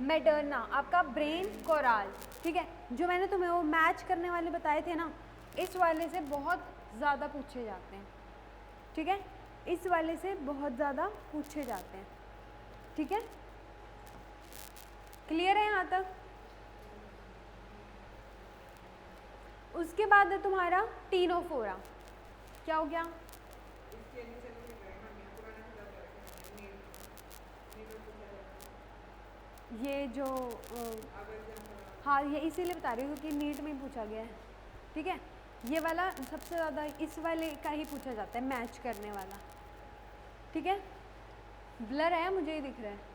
मेडर्ना, आपका ब्रेन कोराल, ठीक है। जो मैंने तुम्हें वो मैच करने वाले बताए थे ना, इस वाले से बहुत ज़्यादा पूछे जाते हैं, ठीक है। इस वाले से बहुत ज़्यादा पूछे जाते हैं, ठीक है। क्लियर है यहाँ तक? उसके बाद है तुम्हारा टीनोफोरा। क्या हो गया? ये जो हाँ, ये इसीलिए बता रही हूँ क्योंकि नीट में पूछा गया है, ठीक है। ये वाला सबसे ज़्यादा इस वाले का ही पूछा जाता है, मैच करने वाला, ठीक है। ब्लर है, मुझे ही दिख रहा है।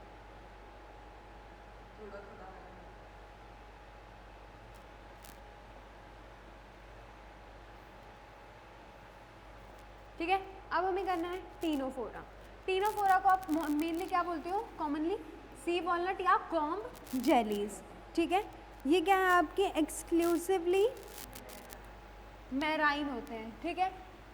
ठीक है, अब हमें करना है टीनोफोरा। टीनोफोरा को आप मेनली क्या बोलते हो? कॉमनली सी वॉलनट या कॉम्ब जेलीज, ठीक है। ये क्या है? आपके एक्सक्लूसिवली मैराइन होते हैं, ठीक है।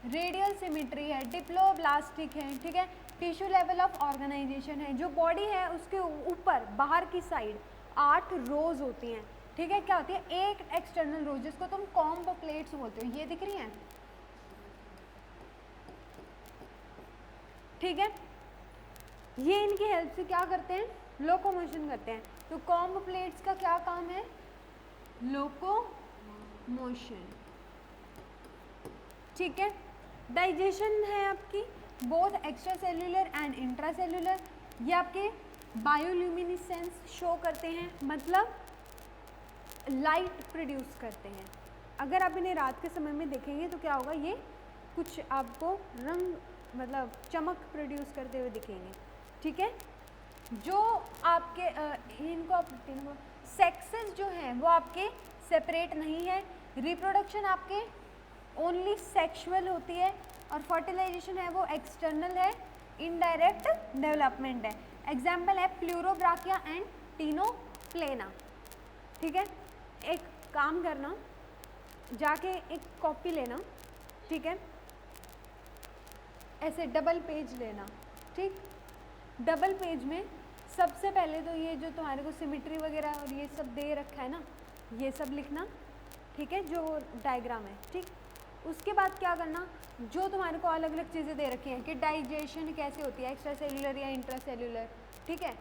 रेडियल सिमेट्री है, डिप्लोब्लास्टिक है, ठीक है। टिश्यू लेवल ऑफ ऑर्गेनाइजेशन है। जो बॉडी है उसके ऊपर बाहर की साइड 8 रोज होती हैं, ठीक है, क्या होती है, एक एक्सटर्नल रो जिसको तुम कॉम्ब प्लेट्स बोलते हो, ये दिख रही हैं, ठीक है, ये इनकी हेल्प से क्या करते हैं, लोकोमोशन करते हैं। तो कॉम्ब प्लेट्स का क्या काम है, लोकोमोशन, ठीक है। डाइजेशन है आपकी both extra cellular and intra cellular, ये आपके बायोल्यूमिनिसेंस शो करते हैं, मतलब लाइट प्रोड्यूस करते हैं। अगर आप इन्हें रात के समय में देखेंगे तो क्या होगा, ये कुछ आपको रंग मतलब चमक प्रोड्यूस करते हुए दिखेंगे, ठीक है। जो आपके इनको आप सेक्सेस जो हैं वो आपके सेपरेट नहीं है, रिप्रोडक्शन आपके ओनली सेक्सुअल होती है, और फर्टिलाइजेशन है वो एक्सटर्नल है, इनडायरेक्ट डेवलपमेंट है। एग्जाम्पल है प्लूरोब्राकिया एंड टीनोप्लेना, ठीक है। एक काम करना, जाके एक कॉपी लेना, ठीक है, ऐसे डबल पेज लेना, ठीक। डबल पेज में सबसे पहले तो ये जो तुम्हारे को सिमेट्री वगैरह और ये सब दे रखा है ना, ये सब लिखना, ठीक है, जो डायग्राम है, ठीक। उसके बाद क्या करना, जो तुम्हारे को अलग अलग चीज़ें दे रखी हैं कि डाइजेशन कैसे होती है, एक्स्ट्रा सेल्यूलर या इंट्रा सेल्यूलर, ठीक है।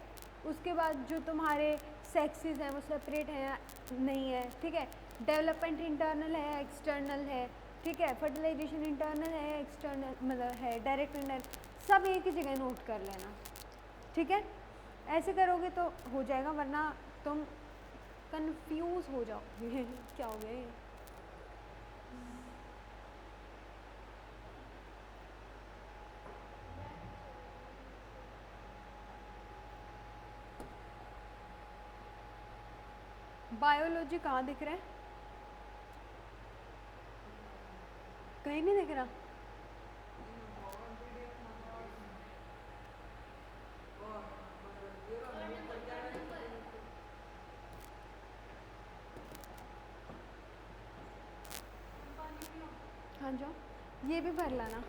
उसके बाद जो तुम्हारे सेक्सेस हैं वो सेपरेट हैं नहीं है, ठीक है। डेवलपमेंट इंटरनल है एक्सटर्नल है, ठीक है। फर्टिलाइजेशन इंटरनल है एक्सटर्नल मतलब है डायरेक्ट इंटरनल, सब एक ही जगह नोट कर लेना, ठीक है। ऐसे करोगे तो हो जाएगा, वरना तुम कंफ्यूज हो जाओगे क्या हो गया, बायोलॉजी कहाँ दिख रहा है, कहीं नहीं दिख रहा। हाँ जाओ, ये भी भर लाना।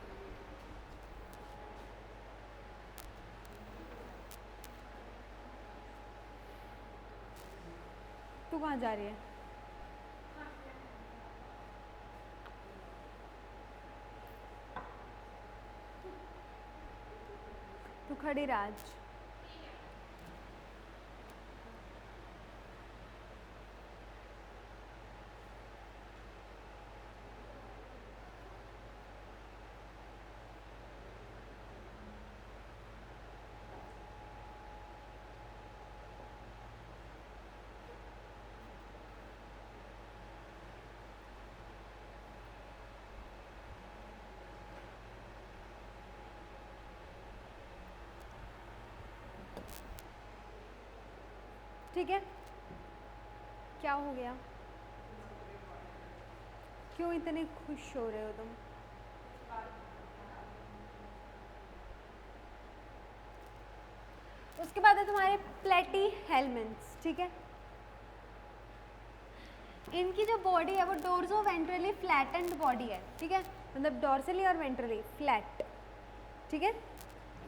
तू कहाँ जा रही है, तू खड़ी राज। ठीक है, क्या हो गया, क्यों इतने खुश हो रहे हो तुम, उसके बाद है तुम्हारे प्लेटी हेलमेंट्स, ठीक है। इनकी जो बॉडी है वो डोर्सो वेंट्रली फ्लैटेंड बॉडी है, ठीक है, मतलब डोर्सली और वेंट्रली फ्लैट, ठीक है,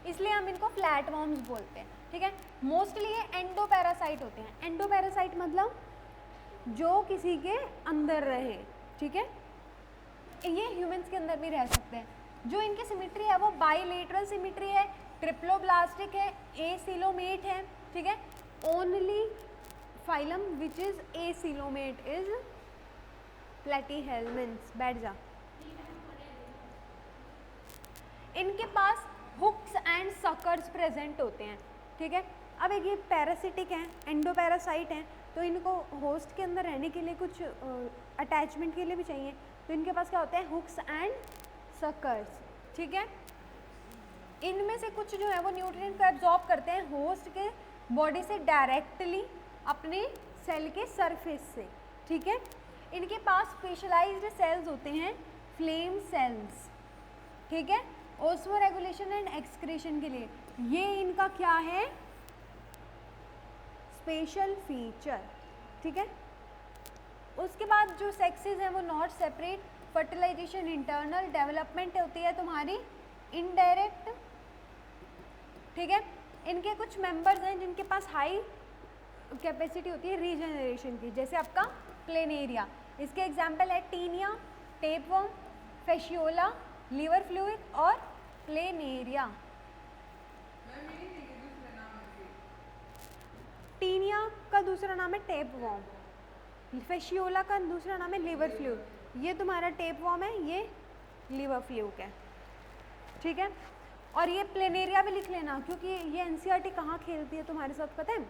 इसलिए हम इनको फ्लैट वॉर्म्स बोलते हैं, ठीक है। मोस्टली ये एंडोपैरासाइट होते हैं, एंडोपैरासाइट मतलब जो किसी के अंदर रहे, ठीक है, ये ह्यूमंस के अंदर भी रह सकते हैं। जो इनकी सिमेट्री है वो बाइलेटरल सिमेट्री है, ट्रिप्लोब्लास्टिक है, एसिलोमेट है, ठीक है। Only phylum which is acoelomate is platyhelminthes. बैठ जा। इनके पास हुक्स एंड सकर्स प्रेजेंट होते हैं, ठीक है। अब एक ये पैरासिटिक हैं, एंडोपैरासाइट हैं, तो इनको होस्ट के अंदर रहने के लिए कुछ अटैचमेंट के लिए भी चाहिए, तो इनके पास क्या होते हैं, हुक्स एंड सकर्स, ठीक है। इनमें से कुछ जो है वो न्यूट्रिएंट को एब्जॉर्ब करते हैं होस्ट के बॉडी से डायरेक्टली अपने सेल के सरफेस से, ठीक है। इनके पास स्पेशलाइज्ड सेल्स होते हैं, फ्लेम सेल्स, ठीक है, ऑस्मो रेगुलेशन एंड एक्सक्रीशन के लिए। ये इनका क्या है, स्पेशल फीचर, ठीक है। उसके बाद जो सेक्सेस हैं वो not separate, fertilization internal, development होती है तुम्हारी इनडायरेक्ट, ठीक है। इनके कुछ मेंबर्स हैं जिनके पास हाई कैपेसिटी होती है रीजनरेशन की, जैसे आपका प्लेनेरिया। इसके एग्जाम्पल है taenia, tapeworm, fasciola, liver fluid और प्लेनेरिया। टीनिया का दूसरा नाम है टेपवर्म, फेशियोला का दूसरा नाम है लीवर फ्लूइड। ये तुम्हारा टेपवर्म है, ये लीवर फ्लूइड है, ठीक है। और ये प्लेनेरिया भी लिख लेना, क्योंकि ये एनसीईआरटी कहाँ खेलती है तुम्हारे साथ पता है।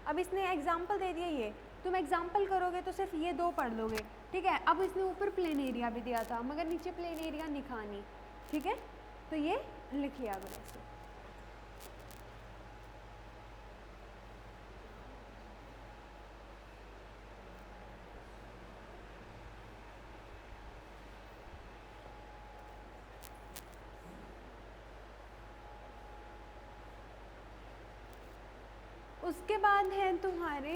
अब इसने एग्जाम्पल दे दिया, ये तुम एग्जाम्पल करोगे तो सिर्फ ये 2 पढ़ लोगे, ठीक है। अब इसने ऊपर प्लेनेरिया भी दिया था मगर नीचे प्लेनेरिया लिखा नहीं, ठीक है, तो ये लिख लिया करो ऐसे। उसके बाद है तुम्हारे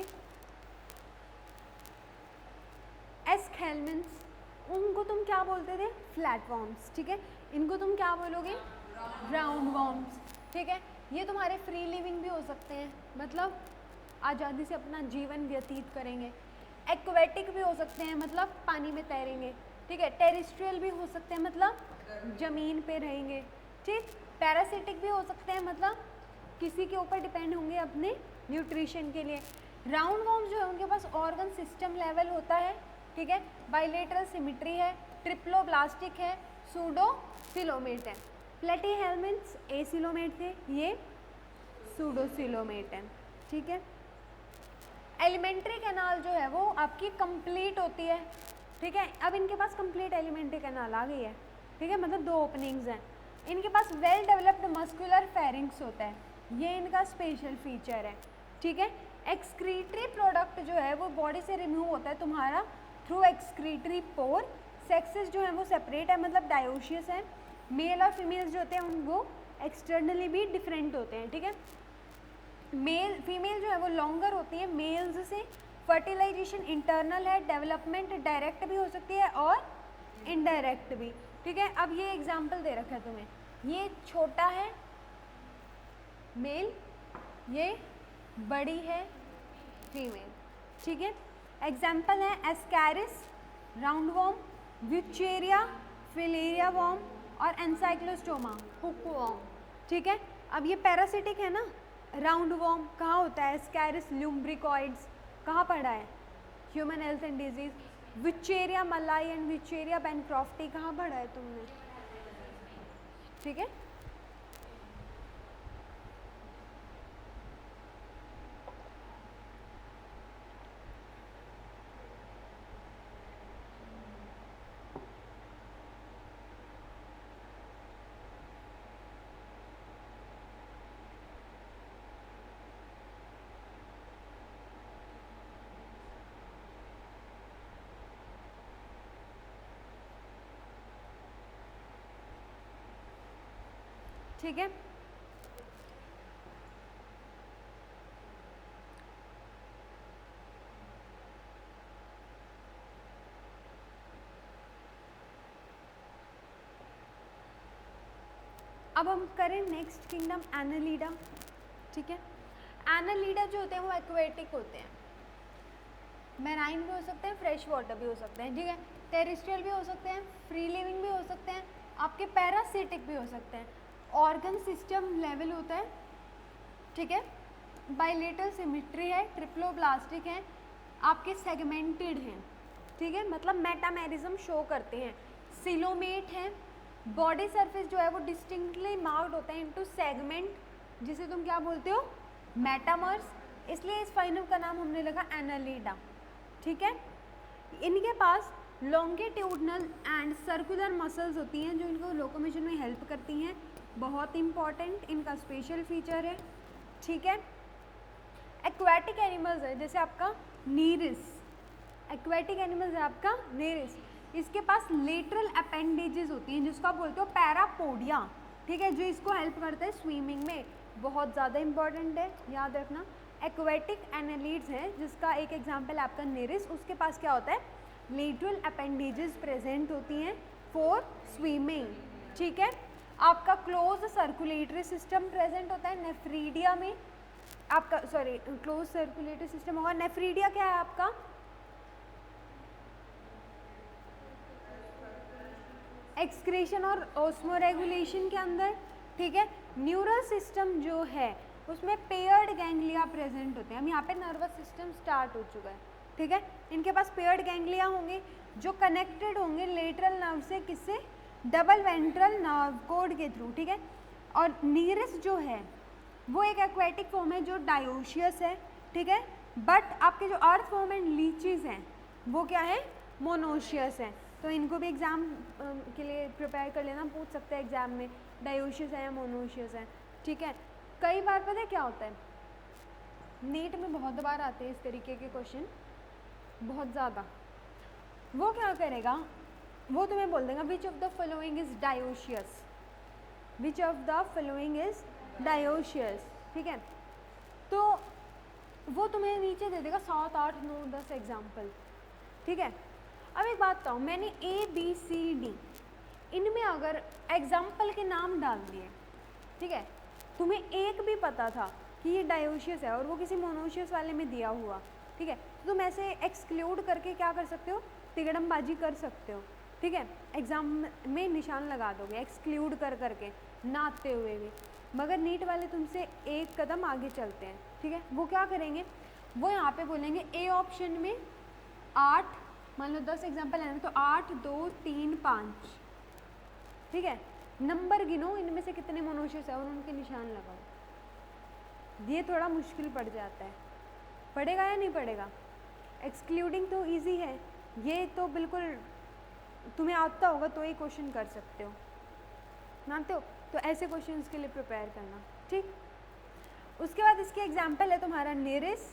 एस्केलमेंट्स, उनको तुम क्या बोलते थे, फ्लैटवर्म्स, ठीक है। इनको तुम क्या बोलोगे, राउंड वर्म्स, ठीक है। ये तुम्हारे फ्री लिविंग भी हो सकते हैं, मतलब आज़ादी से अपना जीवन व्यतीत करेंगे। एक्वेटिक भी हो सकते हैं, मतलब पानी में तैरेंगे, ठीक है। टेरेस्ट्रियल भी हो सकते हैं, मतलब ज़मीन पे रहेंगे, ठीक। पैरासिटिक भी हो सकते हैं, मतलब किसी के ऊपर डिपेंड होंगे अपने न्यूट्रिशन के लिए। राउंड वर्म्स जो है उनके पास ऑर्गन सिस्टम लेवल होता है, ठीक है। बाइलेटरल सिमिट्री है, ट्रिप्लोब्लास्टिक है, सूडोसिलोमेट है। प्लेटीहेलमिन्थ्स एसिलोमेट थे, ये सूडोसिलोमेट है, ठीक है। एलिमेंट्री कैनाल जो है वो आपकी कंप्लीट होती है, ठीक है। अब इनके पास कंप्लीट एलिमेंट्री कैनाल आ गई है, ठीक है, मतलब 2 ओपनिंग्स हैं। इनके पास वेल डेवलप्ड मस्कुलर फेरिंग्स होता है, ये इनका स्पेशल फीचर है, ठीक है। एक्सक्रीटरी प्रोडक्ट जो है वो बॉडी से रिमूव होता है तुम्हारा थ्रू एक्सक्रीटरी पोर। सेक्सेस जो है वो सेपरेट है, मतलब डायोशियस है। मेल और फीमेल्स जो होते हैं उनको एक्सटर्नली भी डिफरेंट होते हैं, ठीक है। मेल फीमेल जो है वो लॉन्गर होती है मेल्स से। फर्टिलाइजेशन इंटरनल है, डेवलपमेंट डायरेक्ट भी हो सकती है और इनडायरेक्ट भी, ठीक है। अब ये एग्जाम्पल दे रखा है तुम्हें, ये छोटा है मेल, ये बड़ी है फीमेल, ठीक है। एग्जाम्पल है Ascaris, round worm, Wuchereria, filaria worm और एनसाइक्लोस्टोमा, हुकवर्म, ठीक है। अब ये पैरासिटिक है ना, राउंड वर्म कहाँ होता है, एस्कैरिस लुम्ब्रिकॉइड्स कहाँ पढ़ा है, ह्यूमन हेल्थ एंड डिजीज। व्यूचेरिया मलाई एंड व्यूचेरिया बैनक्रॉफ्टी कहाँ पढ़ा है तुमने, ठीक है। ठीक है। अब हम करें नेक्स्ट किंगडम एनालिडा, ठीक है। एनालिडा जो होते हैं वो एक्वेटिक होते हैं, मैराइन भी हो सकते हैं, फ्रेश वाटर भी हो सकते हैं, ठीक है। टेरेस्ट्रियल भी हो सकते हैं, फ्री लिविंग भी हो सकते हैं, आपके पैरासिटिक भी हो सकते हैं। ऑर्गन सिस्टम लेवल होता है, ठीक है। बाइलेटरल सिमिट्री है, ट्रिप्लोब्लास्टिक है, आपके सेगमेंटेड हैं, ठीक है, मतलब मेटामेरिज्म शो करते हैं। सिलोमेट है, बॉडी सरफेस जो है वो डिस्टिंक्टली मार्क्ड होता है इनटू सेगमेंट, जिसे तुम क्या बोलते हो, मेटामर्स, इसलिए इस फाइनल का नाम हमने लगा एनालिडा, ठीक है। इनके पास लॉन्गिट्यूडनल एंड सर्कुलर मसल्स होती हैं जो इनको लोकोमोशन में हेल्प करती हैं, बहुत इंपॉर्टेंट इनका स्पेशल फीचर है, ठीक है। एक्वेटिक एनिमल्स है जैसे आपका नीरिस, एक्वेटिक एनिमल्स है आपका नीरिस, इसके पास लेटरल अपेंडेजेस होती हैं जिसको आप बोलते हो पैरापोडिया, ठीक है, जो इसको हेल्प करता है स्विमिंग में, बहुत ज़्यादा इंपॉर्टेंट है, याद रखना। एक्वेटिक एनालिड्स हैं जिसका एक एग्जांपल आपका नीरिस, उसके पास क्या होता है, लेटरल अपेंडेजेस प्रेजेंट होती हैं फॉर स्विमिंग, ठीक है। आपका क्लोज सर्कुलेटरी सिस्टम प्रेजेंट होता है नेफ्रीडिया में, आपका सॉरी क्लोज सर्कुलेटरी सिस्टम होगा। नेफ्रीडिया क्या है आपका? एक्सक्रीशन और ऑस्मोरेगुलेशन के अंदर, ठीक है। न्यूरल सिस्टम जो है उसमें पेयर्ड गैंग्लिया प्रेजेंट होते हैं। हम यहाँ पे नर्वस सिस्टम स्टार्ट हो चुका है, ठीक है। इनके पास पेयर्ड गैंग्लिया होंगे जो कनेक्टेड होंगे लेटरल नर्व से, किससे? डबल वेंट्रल नर्व कोड के थ्रू, ठीक है। और नीरस जो है वो एक एक्वेटिक फॉर्म है जो डायोशियस है, ठीक है। बट आपके जो अर्थ फॉर्म एंड लीचीज हैं वो क्या है? मोनोशियस है। तो इनको भी एग्जाम के लिए प्रिपेयर कर लेना, पूछ सकते हैं एग्जाम में डायोशियस है या मोनोशियस है, ठीक है। कई बार पता है क्या होता है, नीट में बहुत बार आते हैं इस तरीके के क्वेश्चन, बहुत ज़्यादा। वो क्या करेगा, वो तुम्हें बोल देगा which of the following is dioecious, which of the following is dioecious, ठीक है। तो वो तुम्हें नीचे दे देगा 7, 8, 9, 10 एग्जाम्पल, ठीक है। अब एक बात बताओ, मैंने ABCD इनमें अगर एग्जाम्पल के नाम डाल दिए, ठीक है, तुम्हें एक भी पता था कि ये डायोशियस है और वो किसी मोनोशियस वाले में दिया हुआ, ठीक है, तो तुम ऐसे एक्सक्लूड करके क्या कर सकते हो? तिगड़मबाजी कर सकते हो, ठीक है। एग्जाम में निशान लगा दोगे एक्सक्लूड कर करके, नाचते हुए भी। मगर नीट वाले तुमसे एक कदम आगे चलते हैं, ठीक है। वो क्या करेंगे, वो यहाँ पे बोलेंगे ए ऑप्शन में 8, मान लो 10 एग्जाम्पल है तो 8, 2, 3, 5, ठीक है। नंबर गिनो इनमें से कितने मोनोशियस है और उनके निशान लगाओ। ये थोड़ा मुश्किल पड़ जाता है, पड़ेगा या नहीं पड़ेगा? एक्सक्लूडिंग तो इजी है, ये तो बिल्कुल तुम्हें आता होगा तो ये क्वेश्चन कर सकते हो, मानते हो? तो ऐसे क्वेश्चंस के लिए प्रिपेयर करना, ठीक। उसके बाद इसके एग्जाम्पल है तुम्हारा नेरिस,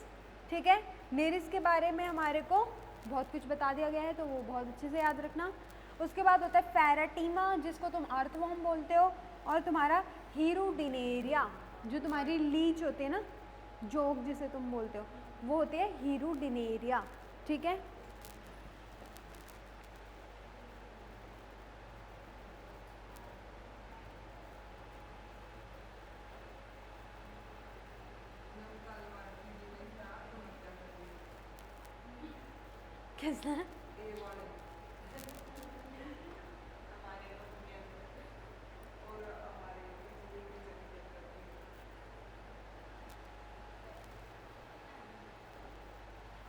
ठीक है। नेरिस के बारे में हमारे को बहुत कुछ बता दिया गया है तो वो बहुत अच्छे से याद रखना। उसके बाद होता है पैराटीमा जिसको तुम अर्थवर्म बोलते हो, और तुम्हारा हीरोडिनेरिया जो तुम्हारी लीच होती है ना, जोग जिसे तुम बोलते हो, वो होती है हीरोडिनेरिया, ठीक है। किसने?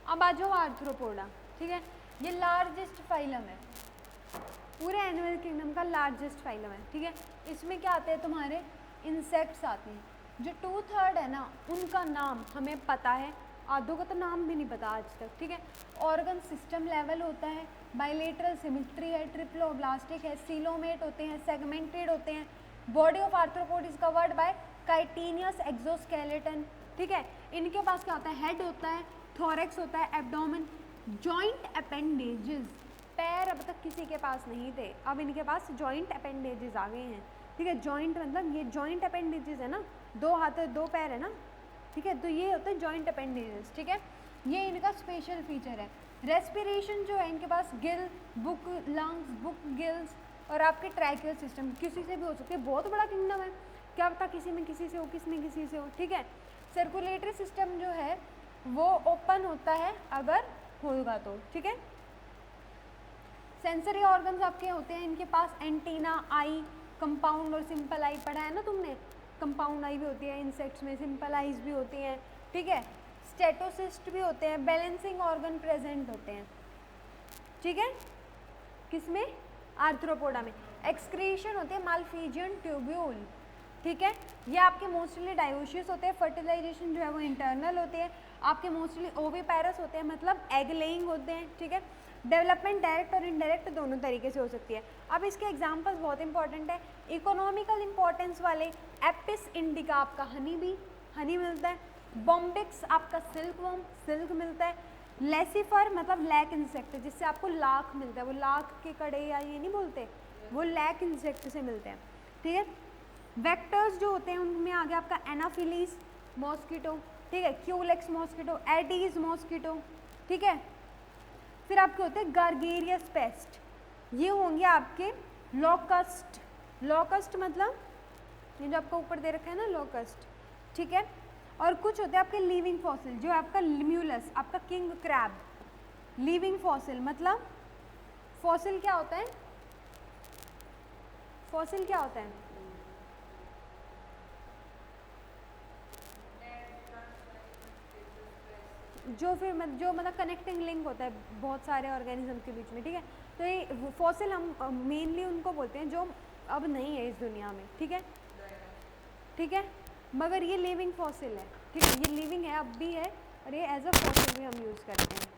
अब आ जाओ आर्थ्रोपोडा, ठीक है। ये लार्जेस्ट फाइलम है, पूरे एनिमल किंगडम का लार्जेस्ट फाइलम है, ठीक है। इसमें क्या आते हैं तुम्हारे? इंसेक्ट्स आते हैं। जो 2/3 है ना उनका नाम हमें पता है, आधों का तो नाम भी नहीं पता आज तक, ठीक है। ऑर्गन सिस्टम लेवल होता है, बाइलेटरल सिमेट्री है, ट्रिप्लोब्लास्टिक है, सीलोमेट होते हैं, सेगमेंटेड होते हैं। Body of arthropod is covered by chitinous exoskeleton, ठीक है। इनके पास क्या होता है? हेड होता है, थोरेक्स होता है, एब्डोमेन, जॉइंट अपेंडेजेस। पैर अब तक किसी के पास नहीं थे, अब इनके पास जॉइंट अपेंडेजेस आ गए हैं, ठीक है। जॉइंट मतलब ये जॉइंट अपेंडेजेस है ना, 2 हाथ 2 पैर है ना, ठीक है, तो ये होता है जॉइंट अपेंडेजेस, ठीक है। ये इनका स्पेशल फीचर है। रेस्पिरेशन जो है इनके पास gill, book lungs, book gills और आपके ट्रैकियल सिस्टम, किसी से भी हो सकते हैं, बहुत बड़ा किंगडम है, क्या पता किसी में किसी से हो, किसी में किसी से हो, ठीक है। सर्कुलेटरी सिस्टम जो है वो ओपन होता है अगर होगा तो, ठीक है। सेंसरी ऑर्गन्स आपके होते हैं इनके पास, एंटीना, आई, कंपाउंड और सिंपल आई पढ़ा है ना तुमने, कंपाउंड आई भी होती है इंसेक्ट्स में, सिंपल आईज भी होती हैं, ठीक है। स्टेटोसिस्ट भी होते हैं, बैलेंसिंग ऑर्गन प्रेजेंट होते हैं, ठीक है। किसमें? आर्थ्रोपोडा में। एक्सक्रीशन होते हैं मालफिजियन ट्यूब्यूल, ठीक है। ये आपके मोस्टली डायोशियस होते हैं, फर्टिलाइजेशन जो है वो इंटरनल होती है, आपके मोस्टली ओविपेरस होते हैं मतलब एग लेइंग होते हैं, ठीक है। डेवलपमेंट डायरेक्ट और इनडायरेक्ट दोनों तरीके से हो सकती है। अब इसके एग्जांपल्स बहुत इंपॉर्टेंट है। इकोनॉमिकल इंपॉर्टेंस वाले, एपिस इंडिका आपका हनी बी, हनी मिलता है। बॉम्बिक्स आपका सिल्क वर्म, सिल्क मिलता है। लेसिफर मतलब लैक इंसेक्ट जिससे आपको लाख मिलता है, वो लाख के कड़े या ये नहीं बोलते, वो लैक इंसेक्ट से मिलते हैं, ठीक है। वेक्टर्स जो होते हैं उनमें आ गया आपका एनाफिलीज मॉस्किटो, ठीक है, क्यूलेक्स मॉस्किटो, एडीज मॉस्किटो, ठीक है। फिर आपके होते हैं गार्गेरियस पेस्ट, ये होंगे आपके लोकस्ट, लोकस्ट मतलब ये जो आपको ऊपर दे रखा है ना लोकस्ट, ठीक है। और कुछ होते हैं आपके लिविंग फॉसिल, जो आपका लिम्यूलस, आपका किंग क्रैब। लिविंग फॉसिल मतलब फॉसिल क्या होता है? फॉसिल क्या होता है? जो मतलब कनेक्टिंग लिंक होता है बहुत सारे ऑर्गेनिज्म के बीच में, ठीक है। तो ये फॉसिल हम मेनली उनको बोलते हैं जो अब नहीं है इस दुनिया में, ठीक है, ठीक है। मगर ये लिविंग फॉसिल है, ठीक है, ये लिविंग है, अब भी है, और ये एज अ फॉसिल भी हम यूज़ करते हैं।